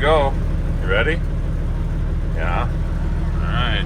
go. You ready? Yeah. All right.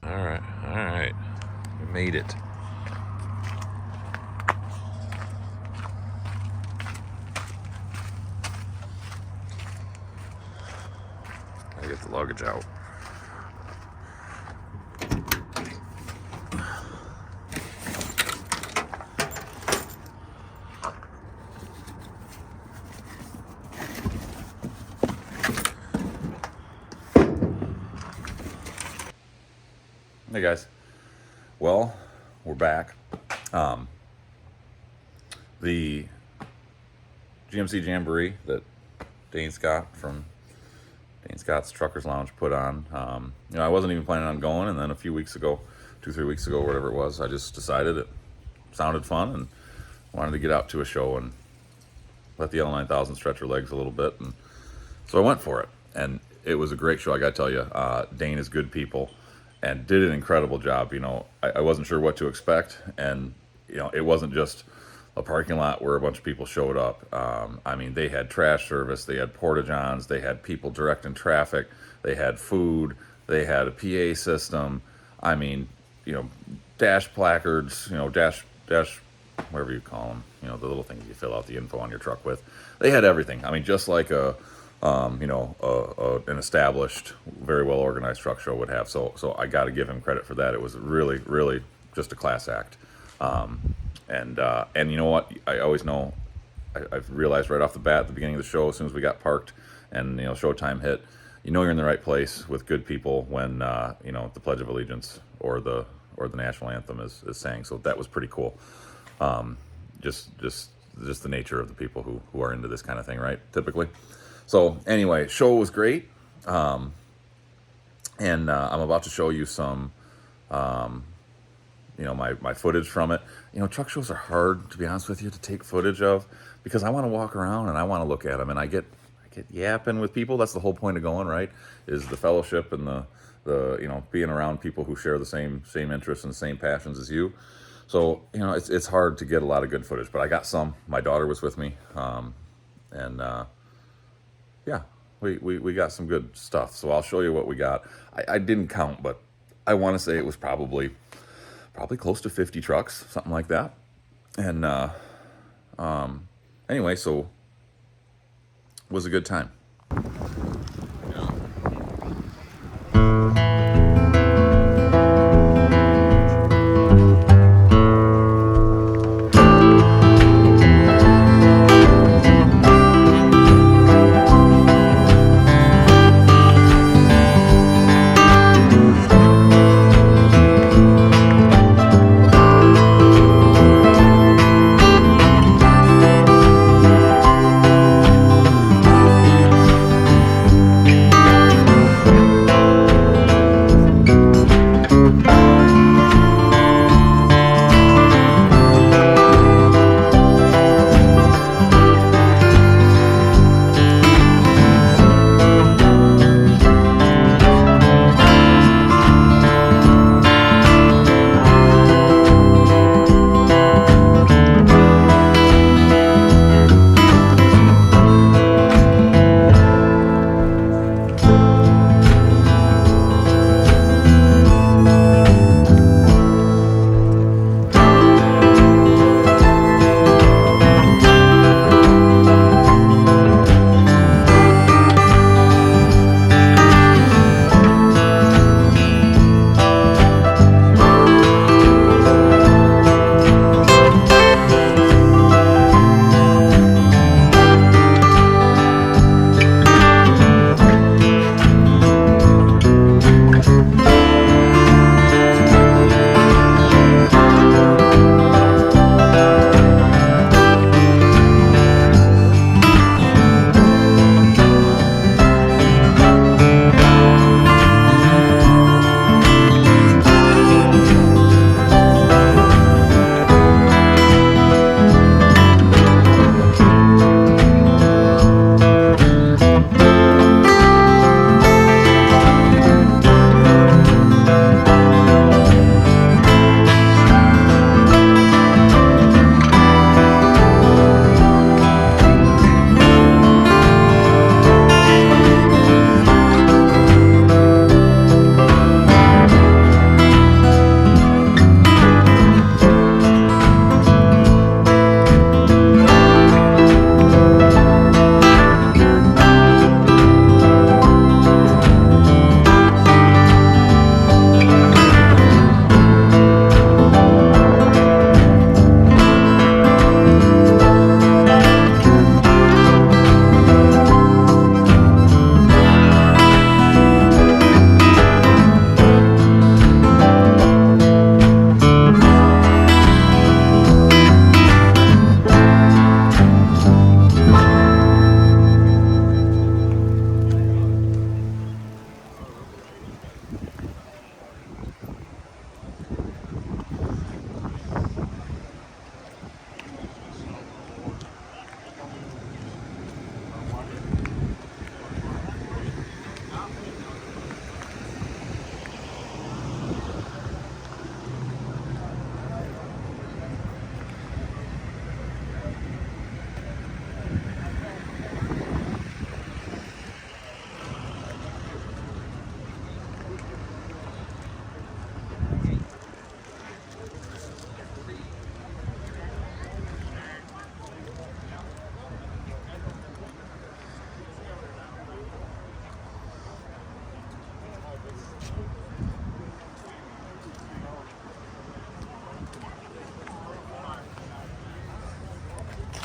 All right. We made it. I get the luggage out. Hey guys, well, we're back. The GMC Jamboree that Dane Scott from Dane Scott's Truckers Lounge put on. I wasn't even planning on going, and then a few weeks ago, 2-3 weeks ago, whatever it was, I just decided it sounded fun and wanted to get out to a show and let the L9000 stretch her legs a little bit, and so I went for it. And it was a great show, I gotta tell you. Dane is good people and did an incredible job. I wasn't sure what to expect, and it wasn't just a parking lot where a bunch of people showed up. They had trash service, they had porta-johns, they had people directing traffic, they had food, they had a PA system. Dash placards, dash, whatever you call them, the little things you fill out the info on your truck with. They had everything. Just like an established, very well organized truck show would have. So I got to give him credit for that. It was really, really just a class act. And you know what? I always know. I've realized right off the bat at the beginning of the show, as soon as we got parked and showtime hit, you're in the right place with good people when the Pledge of Allegiance or the national anthem is sang. So that was pretty cool. Just the nature of the people who are into this kind of thing, right? Typically. So anyway, show was great, and I'm about to show you some, my footage from it. Truck shows are hard, to be honest with you, to take footage of, because I want to walk around and I want to look at them, and I get yapping with people. That's the whole point of going, right? Is the fellowship and the being around people who share the same interests and same passions as you. So it's hard to get a lot of good footage, but I got some. My daughter was with me, and yeah, we got some good stuff. So I'll show you what we got. I didn't count, but I want to say it was probably close to 50 trucks, something like that. And anyway, so it was a good time.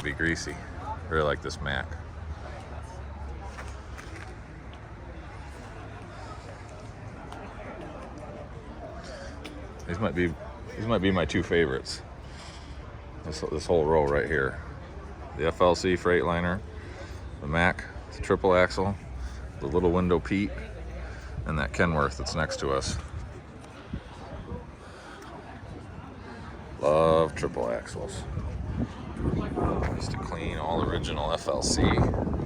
be greasy. Really like this Mac. These might be my two favorites. This whole row right here. The FLC Freightliner, the Mac, the triple axle, the little window Pete, and that Kenworth that's next to us. Love triple axles. Used to clean all original FLC.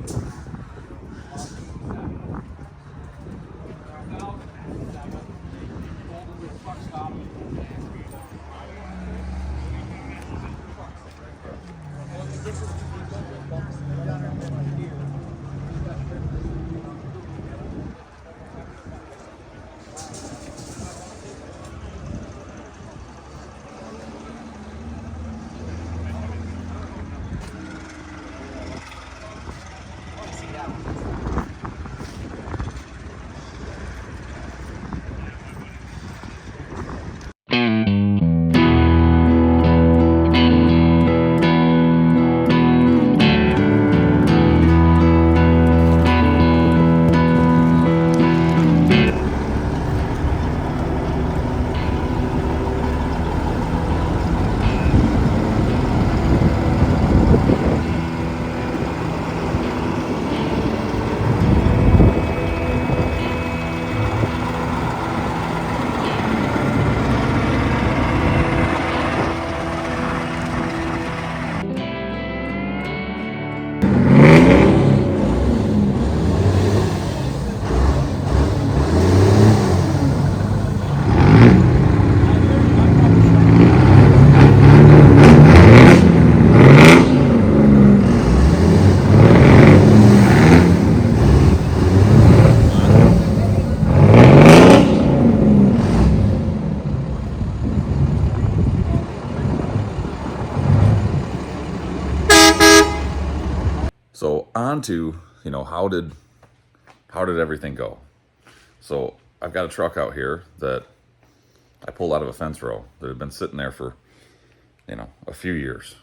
So on to, how did everything go? So I've got a truck out here that I pulled out of a fence row that had been sitting there for, a few years,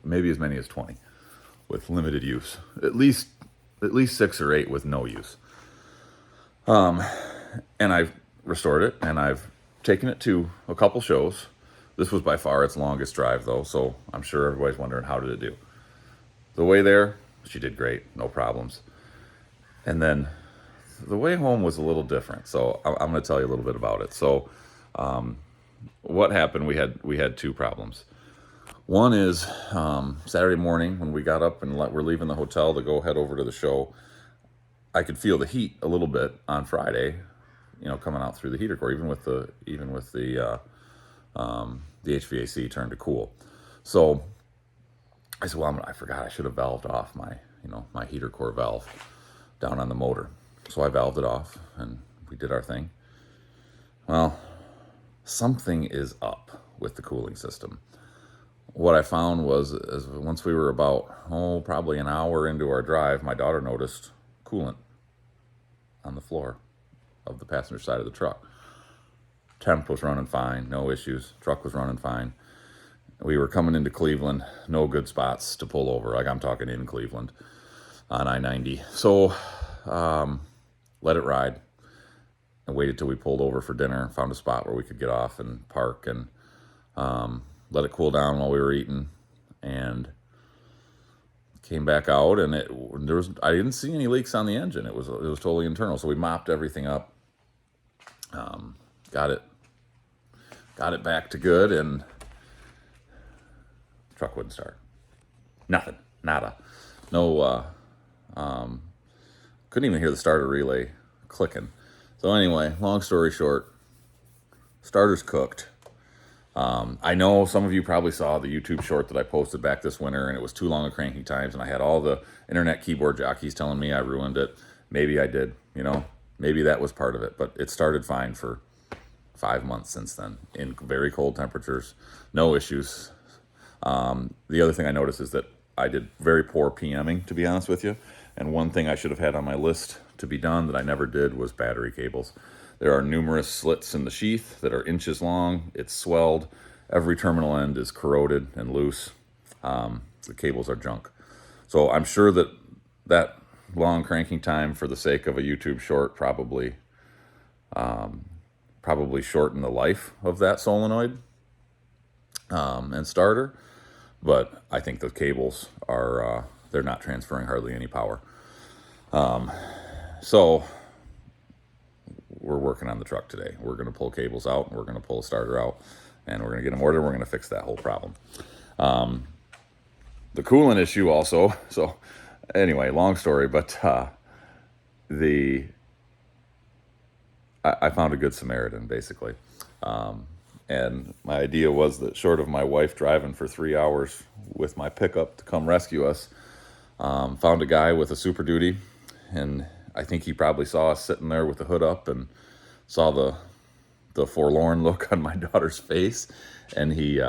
maybe as many as 20, with limited use. At least 6 or 8 with no use. And I've restored it, and I've taken it to a couple shows. This was by far its longest drive, though, so I'm sure everybody's wondering, how did it do? The way there, she did great, no problems. And then the way home was a little different, so I'm going to tell you a little bit about it. So what happened, we had 2 problems. One is Saturday morning when we got up and we're leaving the hotel to go head over to the show, I could feel the heat a little bit on Friday, coming out through the heater core, even with the HVAC turned to cool. So I said, well, I forgot I should have valved off my heater core valve down on the motor. So I valved it off and we did our thing. Well, something is up with the cooling system. What I found was, once we were about, probably an hour into our drive, my daughter noticed coolant on the floor of the passenger side of the truck. Temp was running fine, no issues. Truck was running fine. We were coming into Cleveland, no good spots to pull over. Like, I'm talking in Cleveland on I-90. So let it ride and waited till we pulled over for dinner, found a spot where we could get off and park, and let it cool down while we were eating, and came back out, and I didn't see any leaks on the engine. It was totally internal. So we mopped everything up, got it back to good, and truck wouldn't start. Nothing, nada, no. Couldn't even hear the starter relay clicking. So anyway, long story short, starter's cooked. I know some of you probably saw the YouTube short that I posted back this winter, and it was Too Long a Cranking Times, and I had all the internet keyboard jockeys telling me I ruined it. Maybe I did, maybe that was part of it, but it started fine for 5 months since then, in very cold temperatures, no issues. The other thing I noticed is that I did very poor PMing, to be honest with you, and one thing I should have had on my list to be done that I never did was battery cables. There are numerous slits in the sheath that are inches long. It's swelled. Every terminal end is corroded and loose. the cables are junk. So I'm sure that long cranking time for the sake of a YouTube short probably shortened the life of that solenoid and starter. But I think the cables are they're not transferring hardly any power. So we're working on the truck today. We're going to pull cables out, and we're going to pull a starter out, and we're going to get them ordered. We're going to fix that whole problem. The coolant issue also. So anyway, long story, but I found a good Samaritan, basically. And my idea was that, short of my wife driving for 3 hours with my pickup to come rescue us, found a guy with a Super Duty, and I think he probably saw us sitting there with the hood up and saw the forlorn look on my daughter's face, and he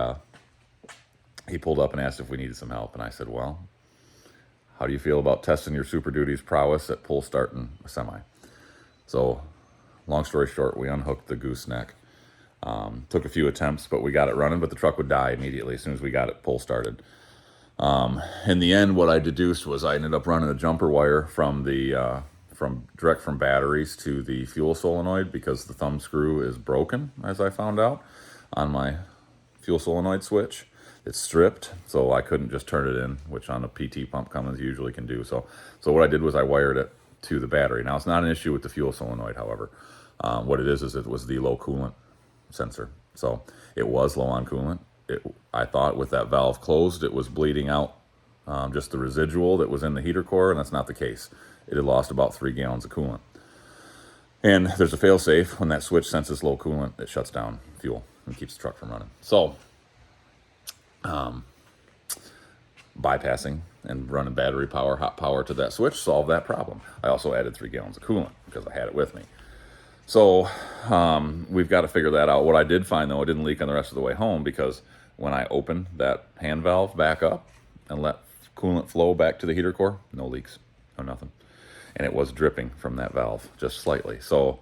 pulled up and asked if we needed some help. And I said, well, how do you feel about testing your Super Duty's prowess at pull starting a semi? So long story short, we unhooked the gooseneck. Took a few attempts, but we got it running, but the truck would die immediately as soon as we got it pull started. In the end, what I deduced was I ended up running a jumper wire from direct from batteries to the fuel solenoid, because the thumb screw is broken, as I found out, on my fuel solenoid switch. It's stripped, so I couldn't just turn it in, which on a PT pump Cummins usually can do. So what I did was I wired it to the battery. Now, it's not an issue with the fuel solenoid, however. What it is it was the low coolant sensor. So it was low on coolant. I thought with that valve closed, it was bleeding out just the residual that was in the heater core, and that's not the case. It had lost about 3 gallons of coolant. And there's a fail-safe. When that switch senses low coolant, it shuts down fuel and keeps the truck from running. So bypassing and running battery power, hot power to that switch solved that problem. I also added 3 gallons of coolant because I had it with me. So we've got to figure that out. What I did find, though, it didn't leak on the rest of the way home, because when I opened that hand valve back up and let coolant flow back to the heater core, no leaks, no nothing. And it was dripping from that valve just slightly. So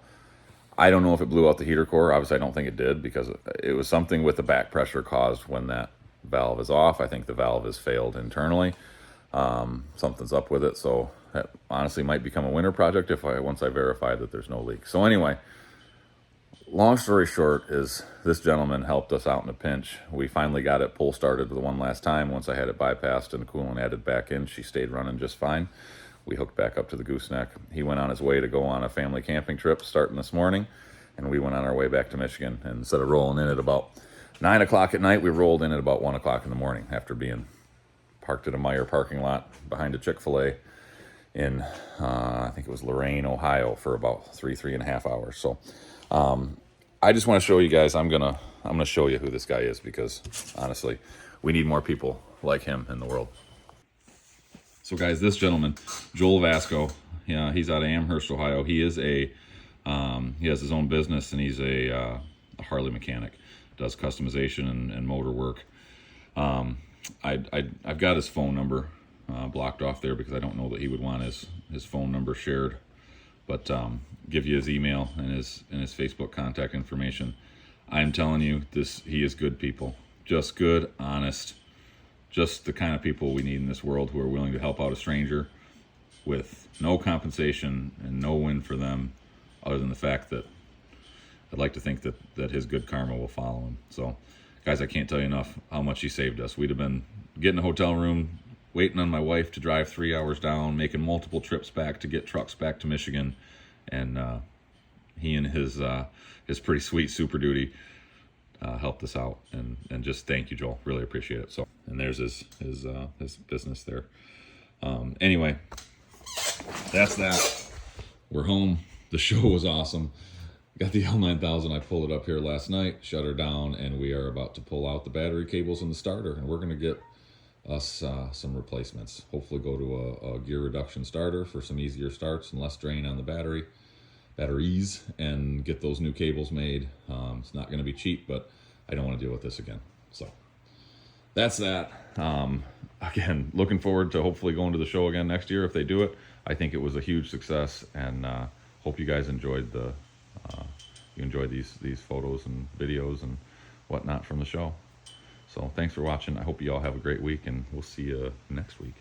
I don't know if it blew out the heater core. Obviously, I don't think it did, because it was something with the back pressure caused when that valve is off. I think the valve has failed internally. Something's up with it. So that honestly might become a winter project once I verify that there's no leak. So anyway, long story short is this gentleman helped us out in a pinch. We finally got it pull started the one last time. Once I had it bypassed and the coolant added back in, she stayed running just fine. We hooked back up to the gooseneck. He went on his way to go on a family camping trip starting this morning, and we went on our way back to Michigan. And instead of rolling in at about 9 o'clock at night, we rolled in at about 1 o'clock in the morning, after being parked at a Meijer parking lot behind a Chick-fil-A in, I think it was Lorain, Ohio, for about three and a half hours. So I just want to show you guys, I'm gonna show you who this guy is, because honestly, we need more people like him in the world. So guys, this gentleman, Joel Vasco, yeah, he's out of Amherst, Ohio. He is he has his own business, and he's a Harley mechanic, does customization and motor work. I've got his phone number blocked off there, because I don't know that he would want his phone number shared, but give you his email and his Facebook contact information. I'm telling you, he is good people, just good, honest, just the kind of people we need in this world, who are willing to help out a stranger with no compensation and no win for them, other than the fact that I'd like to think that his good karma will follow him. So guys, I can't tell you enough how much he saved us. We'd have been getting a hotel room, waiting on my wife to drive 3 hours down, making multiple trips back to get trucks back to Michigan, and he and his pretty sweet Super Duty helped us out, and just thank you, Joel. Really appreciate it. So, and there's his business there. Anyway, that's that. We're home. The show was awesome. Got the L9000. I pulled it up here last night, shut her down, and we are about to pull out the battery cables and the starter, and we're going to get us some replacements. Hopefully go to a gear reduction starter for some easier starts and less drain on the batteries, and get those new cables made. It's not going to be cheap, but I don't want to deal with this again. So that's that. Again, looking forward to hopefully going to the show again next year if they do it. I think it was a huge success, and hope you guys enjoyed these photos and videos and whatnot from the show. So thanks for watching. I hope you all have a great week, and we'll see you next week.